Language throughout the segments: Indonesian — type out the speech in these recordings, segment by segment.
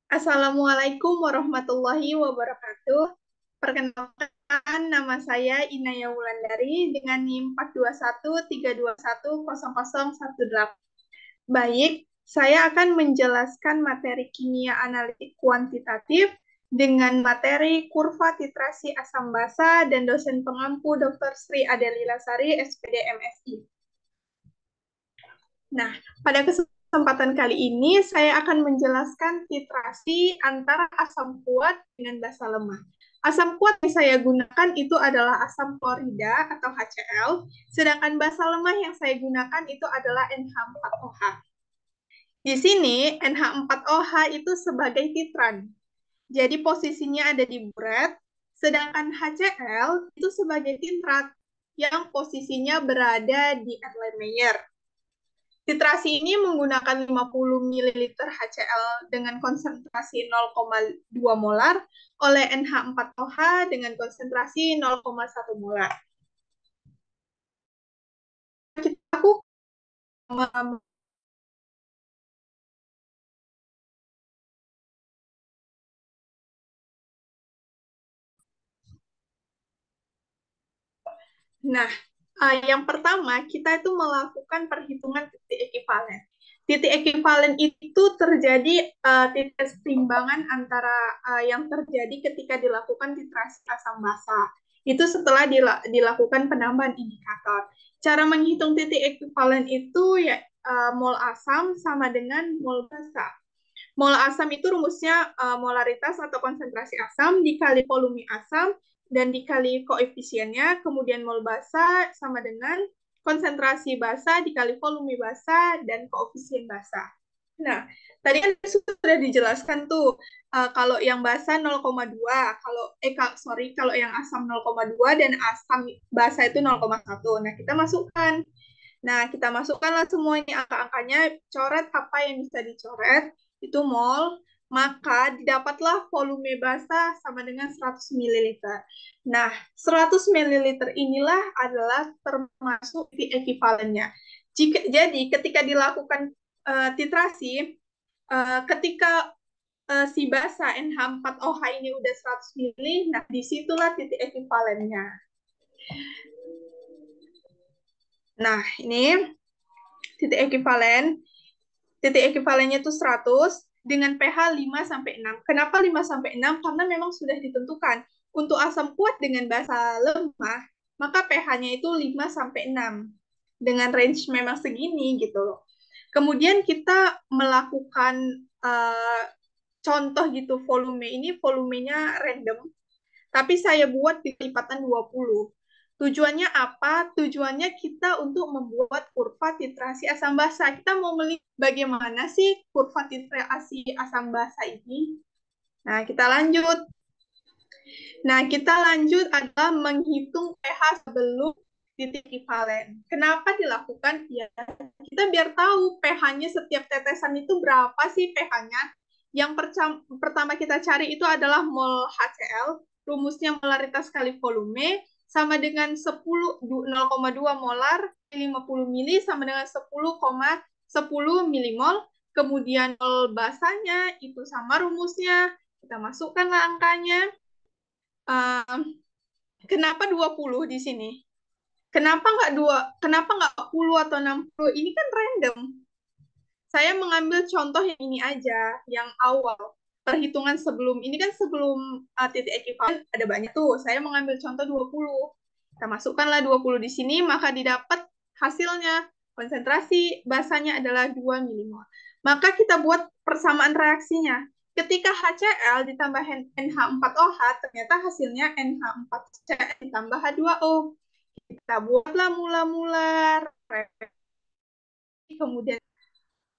Assalamualaikum warahmatullahi wabarakatuh. Perkenalkan, nama saya Inaya Wulandari dengan NIM 42132100018. Baik, saya akan menjelaskan materi kimia analitik kuantitatif dengan materi kurva titrasi asam basa dan dosen pengampu Dr. Sri Adelila Sari, SPD MSI. Nah, pada kesempatan kali ini saya akan menjelaskan titrasi antara asam kuat dengan basa lemah. Asam kuat yang saya gunakan itu adalah asam klorida atau HCl, sedangkan basa lemah yang saya gunakan itu adalah NH4OH. Di sini NH4OH itu sebagai titran. Jadi posisinya ada di buret, sedangkan HCl itu sebagai titrat yang posisinya berada di Erlenmeyer. Titrasi ini menggunakan 50 ml HCl dengan konsentrasi 0,2 molar oleh NH4OH dengan konsentrasi 0,1 molar. Aku Nah, yang pertama kita itu melakukan perhitungan titik ekivalen. Titik ekivalen itu terjadi titik timbangan antara yang terjadi ketika dilakukan titrasi asam basa. Itu setelah dilakukan penambahan indikator. Cara menghitung titik ekivalen itu ya mol asam sama dengan mol basa. Mol asam itu rumusnya molaritas atau konsentrasi asam dikali volume asam dan dikali koefisiennya, kemudian mol basa sama dengan konsentrasi basa dikali volume basa dan koefisien basa. Nah, tadi kan sudah dijelaskan tuh kalau yang basa 0,2, kalau yang asam 0,2 dan asam basa itu 0,1. Nah, kita masukkan. Nah, kita masukkanlah semua ini angka-angkanya, coret apa yang bisa dicoret, itu mol, maka didapatlah volume basa sama dengan 100 ml. Nah, 100 ml inilah adalah termasuk di ekivalennya. Jadi, ketika dilakukan titrasi, ketika si basa NH4OH ini udah 100 ml, nah disitulah titik ekivalennya. Nah, ini titik ekivalen. Titik ekivalennya itu 100 dengan pH 5 sampai 6. Kenapa 5 sampai 6? Karena memang sudah ditentukan. Untuk asam kuat dengan basa lemah, maka pH-nya itu 5 sampai 6. Dengan range memang segini gitu loh. Kemudian kita melakukan contoh gitu volumenya random, tapi saya buat di lipatan 20. Tujuannya apa? Tujuannya kita untuk membuat kurva titrasi asam basa. Kita mau melihat bagaimana sih kurva titrasi asam basa ini. Nah, kita lanjut. Nah, kita lanjut adalah menghitung pH sebelum titik ekivalen. Kenapa dilakukan? Ya, kita biar tahu pH-nya setiap tetesan itu berapa sih pH-nya. Yang pertama kita cari itu adalah mol HCl, rumusnya molaritas kali volume, sama dengan 0,2 molar 50 mili sama dengan 10,10 milimol. Kemudian mol basanya itu sama rumusnya, kita masukkanlah angkanya. Kenapa 20 di sini? Kenapa nggak 10 atau 60? Ini kan random. Saya mengambil contoh yang ini aja, yang awal. Perhitungan sebelum, ini kan sebelum titik ekivalen ada banyak tuh. Saya mengambil contoh 20. Kita masukkanlah 20 di sini, maka didapat hasilnya. Konsentrasi basanya adalah 2 milimol. Maka kita buat persamaan reaksinya. Ketika HCl ditambah NH4OH, ternyata hasilnya NH4Cl ditambah H2O. Kita buatlah mula-mula, kemudian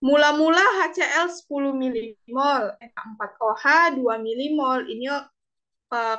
mula-mula HCl 10 milimol, NH4OH 2 milimol. Ini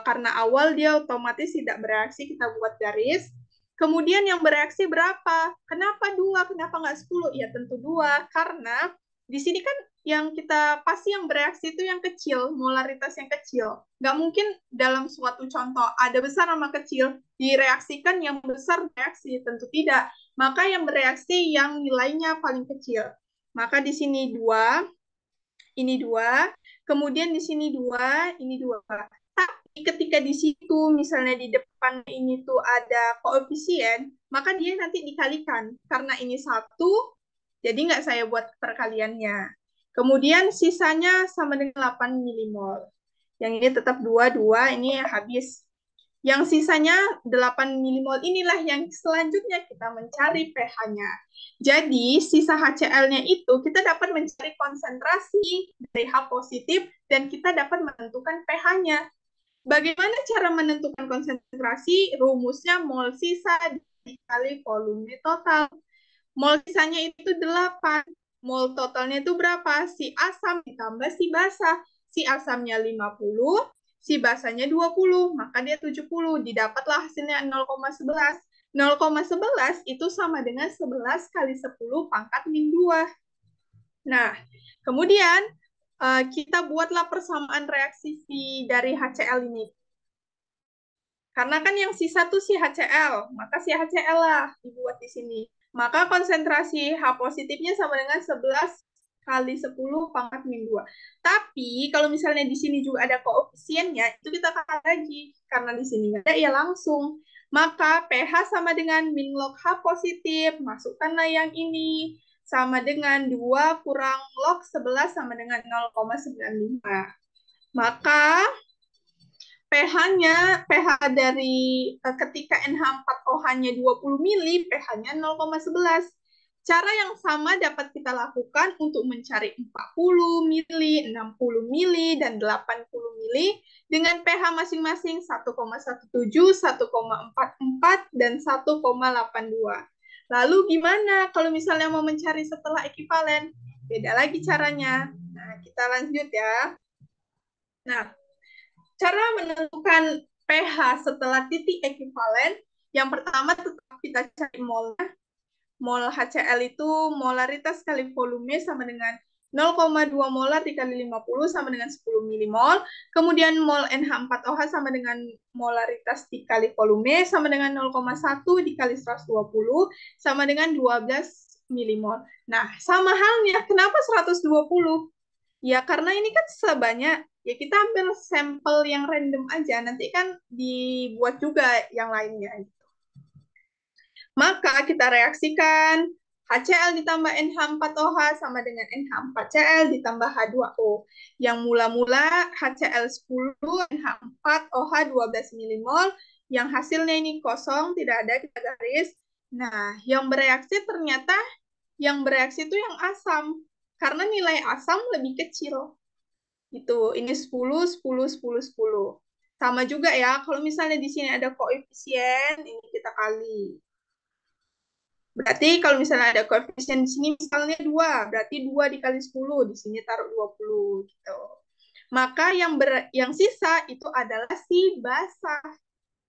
karena awal dia otomatis tidak bereaksi, kita buat garis. Kemudian yang bereaksi berapa? Kenapa 2? Kenapa nggak 10? Ya tentu 2, karena di sini kan yang kita pasti yang bereaksi itu yang kecil, molaritas yang kecil. Nggak mungkin dalam suatu contoh ada besar sama kecil, direaksikan yang besar bereaksi, tentu tidak. Maka yang bereaksi yang nilainya paling kecil. Maka di sini 2, ini 2, kemudian di sini 2, ini 2. Tapi ketika di situ, misalnya di depan ini tuh ada koefisien, maka dia nanti dikalikan. Karena ini 1, jadi nggak saya buat perkaliannya. Kemudian sisanya sama dengan 8 milimol. Yang ini tetap 2, 2, ini habis. Yang sisanya 8 milimol inilah yang selanjutnya kita mencari pH-nya. Jadi, sisa HCl-nya itu kita dapat mencari konsentrasi dari H positif dan kita dapat menentukan pH-nya. Bagaimana cara menentukan konsentrasi? Rumusnya mol sisa dikali volume total. Mol sisanya itu 8. Mol totalnya itu berapa? Si asam ditambah si basa. Si asamnya 50, si basanya 20, maka dia 70. Didapatlah hasilnya 0,11. 0,11 itu sama dengan 11 kali 10 pangkat min 2. Nah, kemudian kita buatlah persamaan reaksi dari HCl ini. Karena kan yang sisa tuh si HCl, maka si HCl lah dibuat di sini. Maka konsentrasi H positifnya sama dengan 11 kali 10 pangkat min 2. Tapi kalau misalnya di sini juga ada koefisiennya, itu kita kali lagi. Karena di sini nggak ada, ya langsung. Maka pH sama dengan min log H positif, masukkanlah yang ini. Sama dengan 2 kurang log 11 sama dengan 0,95. Maka pH dari ketika NH4OH-nya 20 mili, pH-nya 0,11. Cara yang sama dapat kita lakukan untuk mencari 40 mili, 60 mili, dan 80 mili dengan pH masing-masing 1,17, 1,44, dan 1,82. Lalu gimana kalau misalnya mau mencari setelah ekivalen? Beda lagi caranya. Nah, kita lanjut ya. Nah, cara menentukan pH setelah titik ekivalen, yang pertama tetap kita cari molnya. Mol HCl itu molaritas kali volume sama dengan 0,2 molar dikali 50 sama dengan 10 milimol. Kemudian mol NH4OH sama dengan molaritas dikali volume sama dengan 0,1 dikali 120 sama dengan 12 milimol. Nah, sama halnya, kenapa 120? Ya, karena ini kan sebanyak, ya kita ambil sampel yang random aja, nanti kan dibuat juga yang lainnya. Maka kita reaksikan HCl ditambah NH4OH sama dengan NH4Cl ditambah H2O. Yang mula-mula HCl 10, NH4OH 12 milimol, yang hasilnya ini kosong, tidak ada, kita garis. Nah, yang bereaksi ternyata yang bereaksi itu yang asam, karena nilai asam lebih kecil. Itu, ini 10, 10, 10, 10. Sama juga ya, kalau misalnya di sini ada koefisien, ini kita kali. Berarti kalau misalnya ada koefisien di sini misalnya 2, berarti 2 dikali 10, di sini taruh 20 gitu. Maka yang sisa itu adalah si basa.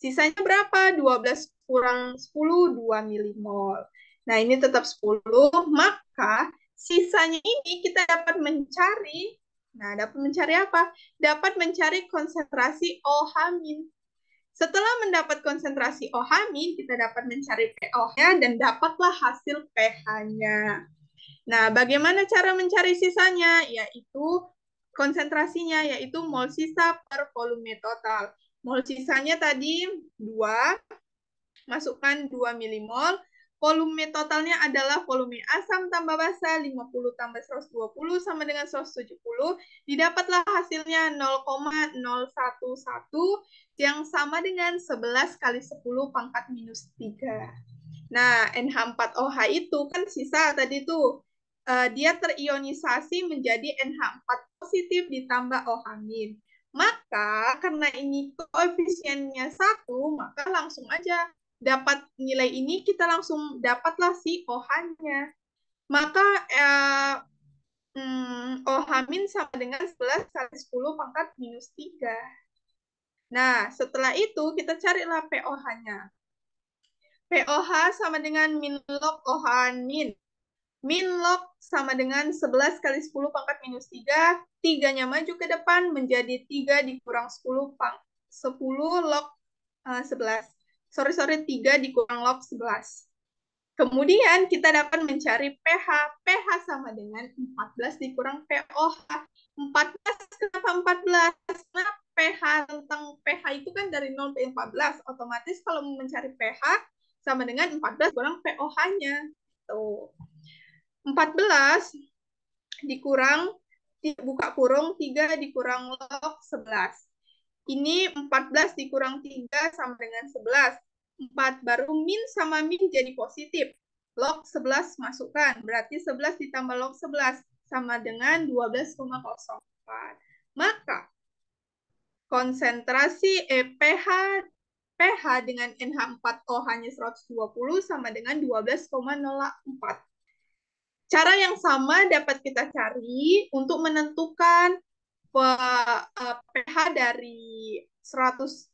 Sisanya berapa? 12 kurang 10, 2 milimol. Nah, ini tetap 10, maka sisanya ini kita dapat mencari. Nah, dapat mencari apa? Dapat mencari konsentrasi OH-. Setelah mendapat konsentrasi OH-, kita dapat mencari pOH-nya dan dapatlah hasil pH-nya. Nah, bagaimana cara mencari sisanya? Yaitu konsentrasinya, yaitu mol sisa per volume total. Mol sisanya tadi 2, masukkan 2 milimol. Volume totalnya adalah volume asam tambah basa 50 tambah 120 sama dengan 170. Didapatlah hasilnya 0,011 yang sama dengan 11 kali 10 pangkat minus 3. Nah, NH4OH itu kan sisa tadi tuh. Dia terionisasi menjadi NH4 positif ditambah OH-. Maka karena ini koefisiennya 1, maka langsung aja dapat nilai ini, kita langsung dapatlah si OH-nya. Maka OH- sama dengan 11 kali 10 pangkat minus 3. Nah, setelah itu kita carilah pOH-nya. pOH sama dengan min log OH-. Min log sama dengan 11 kali 10 pangkat minus 3. 3-nya maju ke depan menjadi 3 dikurang 10 10 log 11. Sorry, 3 dikurang log 11. Kemudian kita dapat mencari pH. pH sama dengan 14 dikurang pOH. 14, kenapa 14? Karena pH tentang pH itu kan dari 0 ke 14. Otomatis kalau mencari pH sama dengan 14 kurang pOH-nya. Tuh. 14 dikurang, buka kurung, 3 dikurang log 11. Ini 14 dikurang 3 sama dengan 11. 4 baru min sama min jadi positif. Log 11 masukkan. Berarti 11 ditambah log 11 sama dengan 12,04. Maka konsentrasi pH pH dengan NH4OH-nya 120 sama dengan 12,04. Cara yang sama dapat kita cari untuk menentukan pH dari 100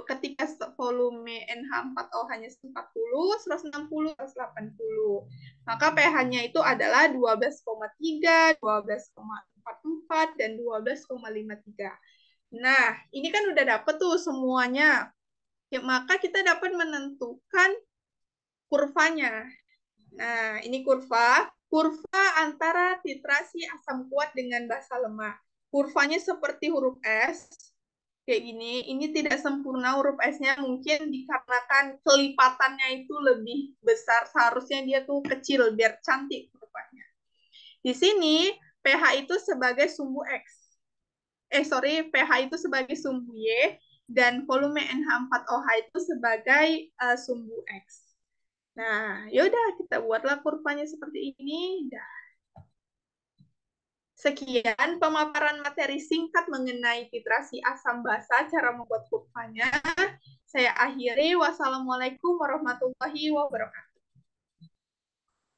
ketika volume NH4OH-nya 40, 160, 180. Maka pH-nya itu adalah 12,3, 12,44, dan 12,53. Nah, ini kan udah dapet tuh semuanya. Ya, maka kita dapat menentukan kurvanya. Nah, ini kurva antara titrasi asam kuat dengan basa lemah. Kurvanya seperti huruf S, kayak gini. Ini tidak sempurna huruf S-nya, mungkin dikarenakan kelipatannya itu lebih besar. Seharusnya dia tuh kecil, biar cantik kurvanya. Di sini, pH itu sebagai sumbu X. pH itu sebagai sumbu Y, dan volume NH4OH itu sebagai sumbu X. Nah, yaudah kita buatlah kurvanya seperti ini. Dah. Sekian pemaparan materi singkat mengenai titrasi asam basa, cara membuat kurvanya. Saya akhiri. Wassalamualaikum warahmatullahi wabarakatuh.